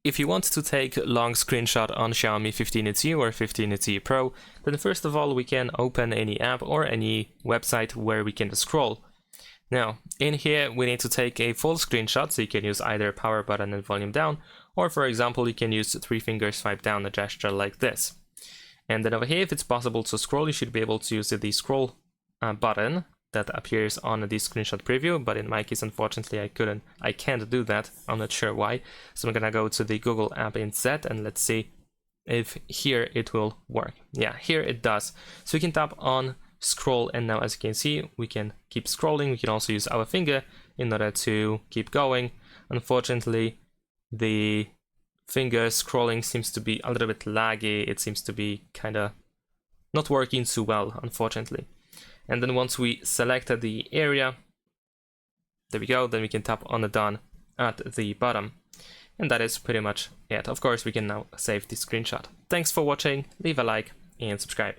If you want to take a long screenshot on Xiaomi 15T or 15T Pro, then first of all we can open any app or any website where we can scroll. Now, in here we need to take a full screenshot, so you can use either power button and volume down, or for example you can use 3 fingers swipe down a gesture like this. And then over here, if it's possible to scroll, you should be able to use the scroll button that appears on the screenshot preview, but in my case, unfortunately, I can't do that. I'm not sure why. So I'm gonna go to the Google app instead, and let's see if here it will work. Yeah, here it does. So we can tap on scroll, and now as you can see, we can keep scrolling. We can also use our finger in order to keep going. Unfortunately, the finger scrolling seems to be a little bit laggy. It seems to be kind of not working too well, unfortunately. And then once we selected the area, there we go, then we can tap on the done at the bottom. And that is pretty much it. Of course, we can now save the screenshot. Thanks for watching, leave a like and subscribe.